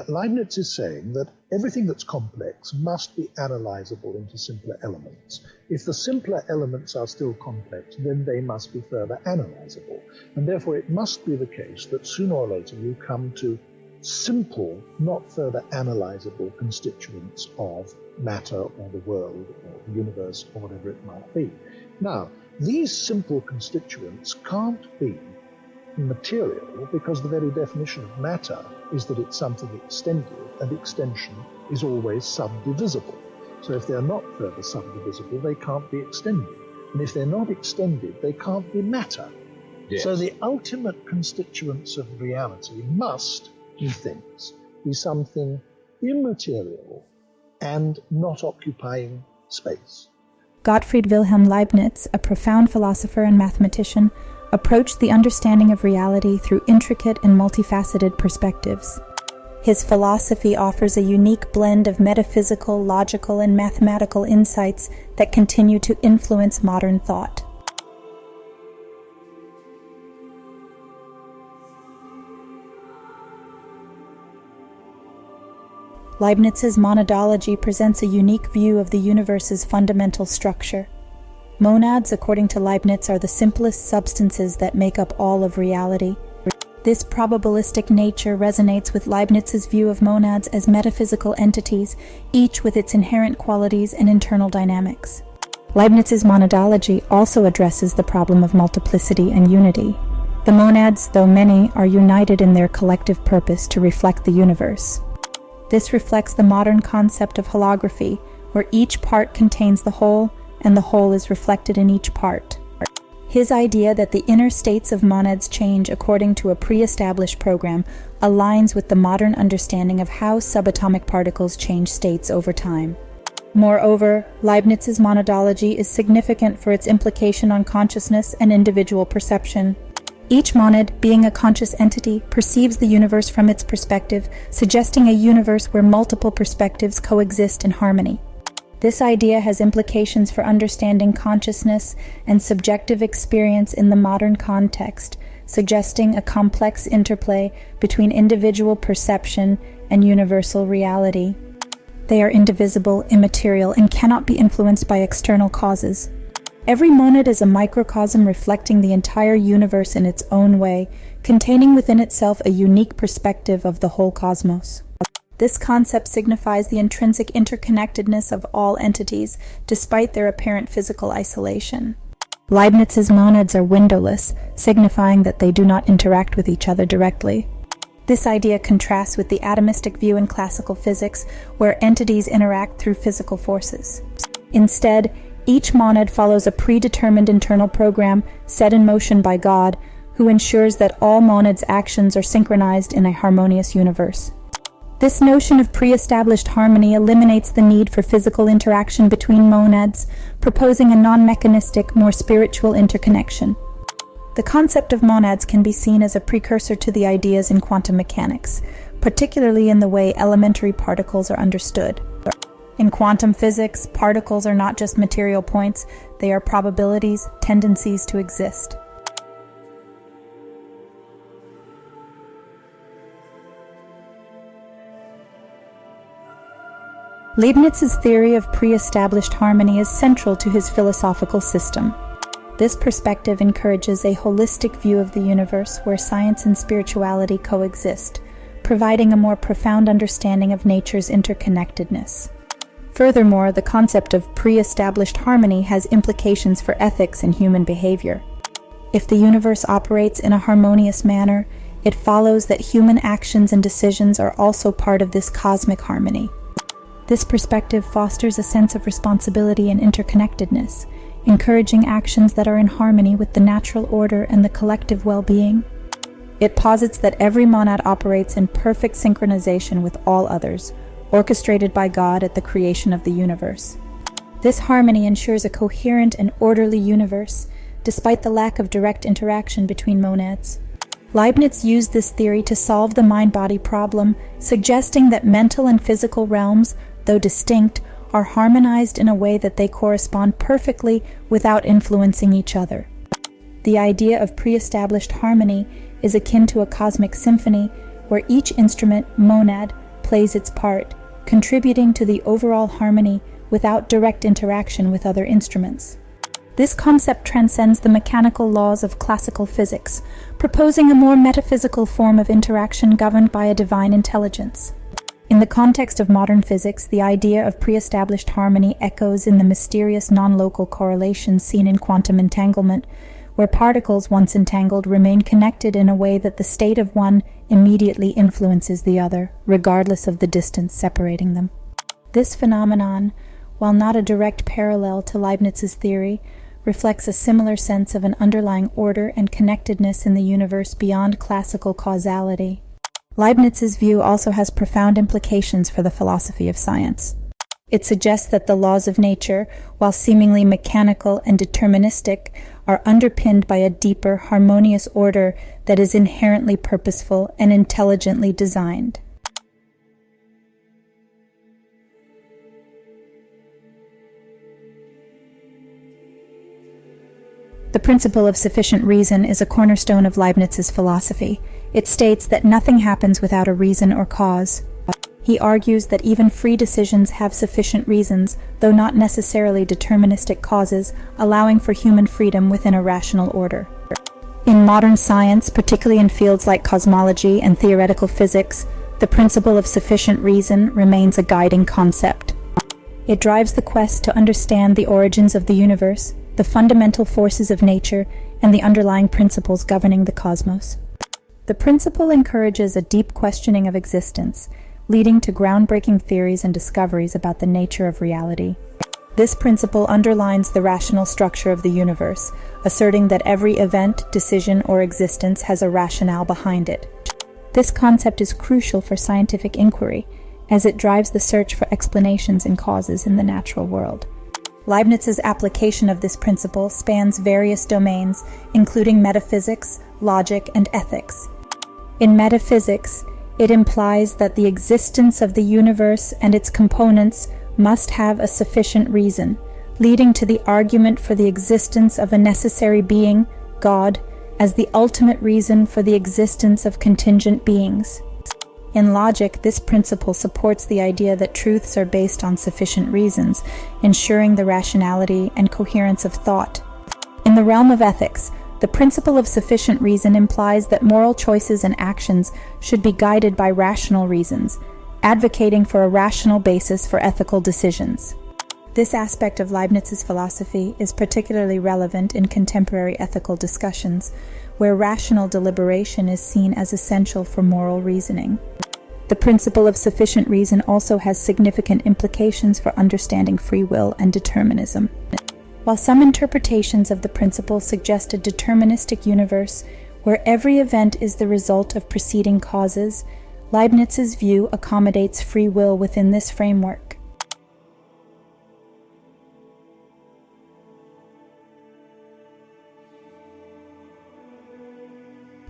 Leibniz is saying that everything that's complex must be analyzable into simpler elements. If the simpler elements are still complex, then they must be further analyzable. And therefore it must be the case that sooner or later you come to simple, not further analyzable constituents of matter or the world or the universe or whatever it might be. Now, these simple constituents can't be material because the very definition of matter is that it's something extended, and extension is always subdivisible. So if they're not further subdivisible, they can't be extended. And if they're not extended, they can't be matter. Yes. So the ultimate constituents of reality must, he thinks, be something immaterial and not occupying space. Gottfried Wilhelm Leibniz, a profound philosopher and mathematician, approached the understanding of reality through intricate and multifaceted perspectives. His philosophy offers a unique blend of metaphysical, logical, and mathematical insights that continue to influence modern thought. Leibniz's monadology presents a unique view of the universe's fundamental structure. Monads, according to Leibniz, are the simplest substances that make up all of reality. This probabilistic nature resonates with Leibniz's view of monads as metaphysical entities, each with its inherent qualities and internal dynamics. Leibniz's monadology also addresses the problem of multiplicity and unity. The monads, though many, are united in their collective purpose to reflect the universe. This reflects the modern concept of holography, where each part contains the whole, and the whole is reflected in each part. His idea that the inner states of monads change according to a pre-established program aligns with the modern understanding of how subatomic particles change states over time. Moreover, Leibniz's monadology is significant for its implication on consciousness and individual perception. Each monad, being a conscious entity, perceives the universe from its perspective, suggesting a universe where multiple perspectives coexist in harmony. This idea has implications for understanding consciousness and subjective experience in the modern context, suggesting a complex interplay between individual perception and universal reality. They are indivisible, immaterial, and cannot be influenced by external causes. Every monad is a microcosm reflecting the entire universe in its own way, containing within itself a unique perspective of the whole cosmos. This concept signifies the intrinsic interconnectedness of all entities, despite their apparent physical isolation. Leibniz's monads are windowless, signifying that they do not interact with each other directly. This idea contrasts with the atomistic view in classical physics, where entities interact through physical forces. Instead, each monad follows a predetermined internal program set in motion by God, who ensures that all monads' actions are synchronized in a harmonious universe. This notion of pre-established harmony eliminates the need for physical interaction between monads, proposing a non-mechanistic, more spiritual interconnection. The concept of monads can be seen as a precursor to the ideas in quantum mechanics, particularly in the way elementary particles are understood. In quantum physics, particles are not just material points, they are probabilities, tendencies to exist. Leibniz's theory of pre-established harmony is central to his philosophical system. This perspective encourages a holistic view of the universe where science and spirituality coexist, providing a more profound understanding of nature's interconnectedness. Furthermore, the concept of pre-established harmony has implications for ethics and human behavior. If the universe operates in a harmonious manner, it follows that human actions and decisions are also part of this cosmic harmony. This perspective fosters a sense of responsibility and interconnectedness, encouraging actions that are in harmony with the natural order and the collective well-being. It posits that every monad operates in perfect synchronization with all others, orchestrated by God at the creation of the universe. This harmony ensures a coherent and orderly universe, despite the lack of direct interaction between monads. Leibniz used this theory to solve the mind-body problem, suggesting that mental and physical realms, though distinct, are harmonized in a way that they correspond perfectly without influencing each other. The idea of pre-established harmony is akin to a cosmic symphony where each instrument, monad, plays its part, contributing to the overall harmony without direct interaction with other instruments. This concept transcends the mechanical laws of classical physics, proposing a more metaphysical form of interaction governed by a divine intelligence. In the context of modern physics, the idea of pre-established harmony echoes in the mysterious non-local correlations seen in quantum entanglement, where particles once entangled remain connected in a way that the state of one immediately influences the other, regardless of the distance separating them. This phenomenon, while not a direct parallel to Leibniz's theory, reflects a similar sense of an underlying order and connectedness in the universe beyond classical causality. Leibniz's view also has profound implications for the philosophy of science. It suggests that the laws of nature, while seemingly mechanical and deterministic, are underpinned by a deeper, harmonious order that is inherently purposeful and intelligently designed. The principle of sufficient reason is a cornerstone of Leibniz's philosophy. It states that nothing happens without a reason or cause. He argues that even free decisions have sufficient reasons, though not necessarily deterministic causes, allowing for human freedom within a rational order. In modern science, particularly in fields like cosmology and theoretical physics, the principle of sufficient reason remains a guiding concept. It drives the quest to understand the origins of the universe, the fundamental forces of nature, and the underlying principles governing the cosmos. The principle encourages a deep questioning of existence, leading to groundbreaking theories and discoveries about the nature of reality. This principle underlines the rational structure of the universe, asserting that every event, decision, or existence has a rationale behind it. This concept is crucial for scientific inquiry, as it drives the search for explanations and causes in the natural world. Leibniz's application of this principle spans various domains, including metaphysics, logic, and ethics. In metaphysics, it implies that the existence of the universe and its components must have a sufficient reason, leading to the argument for the existence of a necessary being, God, as the ultimate reason for the existence of contingent beings. In logic, this principle supports the idea that truths are based on sufficient reasons, ensuring the rationality and coherence of thought. In the realm of ethics, the principle of sufficient reason implies that moral choices and actions should be guided by rational reasons, advocating for a rational basis for ethical decisions. This aspect of Leibniz's philosophy is particularly relevant in contemporary ethical discussions, where rational deliberation is seen as essential for moral reasoning. The principle of sufficient reason also has significant implications for understanding free will and determinism. While some interpretations of the principle suggest a deterministic universe where every event is the result of preceding causes, Leibniz's view accommodates free will within this framework.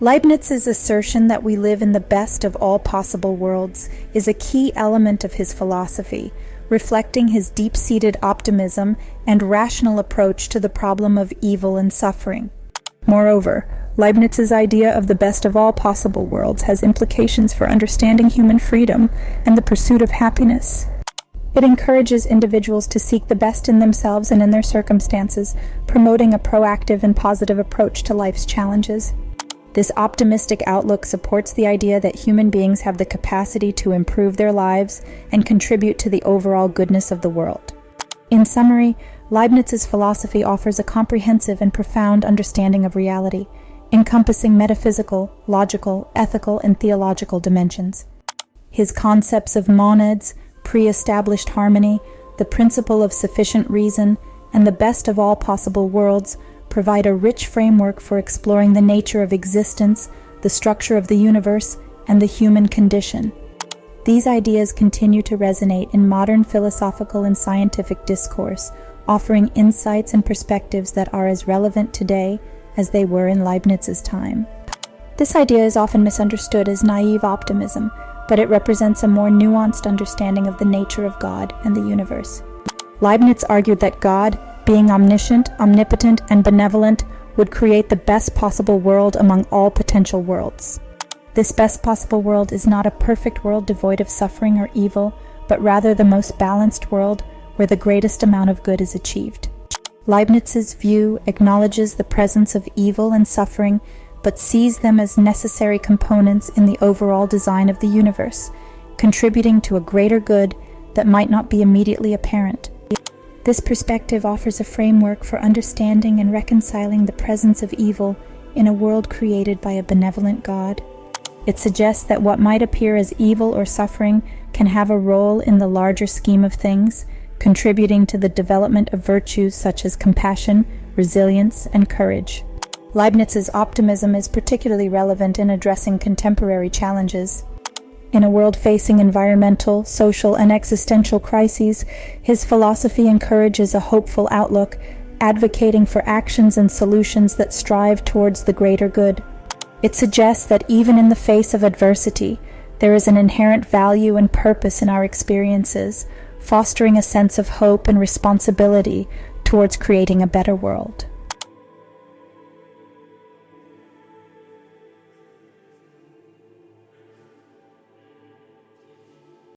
Leibniz's assertion that we live in the best of all possible worlds is a key element of his philosophy, reflecting his deep-seated optimism and rational approach to the problem of evil and suffering. Moreover, Leibniz's idea of the best of all possible worlds has implications for understanding human freedom and the pursuit of happiness. It encourages individuals to seek the best in themselves and in their circumstances, promoting a proactive and positive approach to life's challenges. This optimistic outlook supports the idea that human beings have the capacity to improve their lives and contribute to the overall goodness of the world. In summary, Leibniz's philosophy offers a comprehensive and profound understanding of reality, encompassing metaphysical, logical, ethical, and theological dimensions. His concepts of monads, pre-established harmony, the principle of sufficient reason, and the best of all possible worlds provide a rich framework for exploring the nature of existence, the structure of the universe, and the human condition. These ideas continue to resonate in modern philosophical and scientific discourse, offering insights and perspectives that are as relevant today as they were in Leibniz's time. This idea is often misunderstood as naive optimism, but it represents a more nuanced understanding of the nature of God and the universe. Leibniz argued that God, being omniscient, omnipotent, and benevolent, would create the best possible world among all potential worlds. This best possible world is not a perfect world devoid of suffering or evil, but rather the most balanced world where the greatest amount of good is achieved. Leibniz's view acknowledges the presence of evil and suffering, but sees them as necessary components in the overall design of the universe, contributing to a greater good that might not be immediately apparent. This perspective offers a framework for understanding and reconciling the presence of evil in a world created by a benevolent God. It suggests that what might appear as evil or suffering can have a role in the larger scheme of things, contributing to the development of virtues such as compassion, resilience, and courage. Leibniz's optimism is particularly relevant in addressing contemporary challenges. In a world facing environmental, social, and existential crises, his philosophy encourages a hopeful outlook, advocating for actions and solutions that strive towards the greater good. It suggests that even in the face of adversity, there is an inherent value and purpose in our experiences, fostering a sense of hope and responsibility towards creating a better world.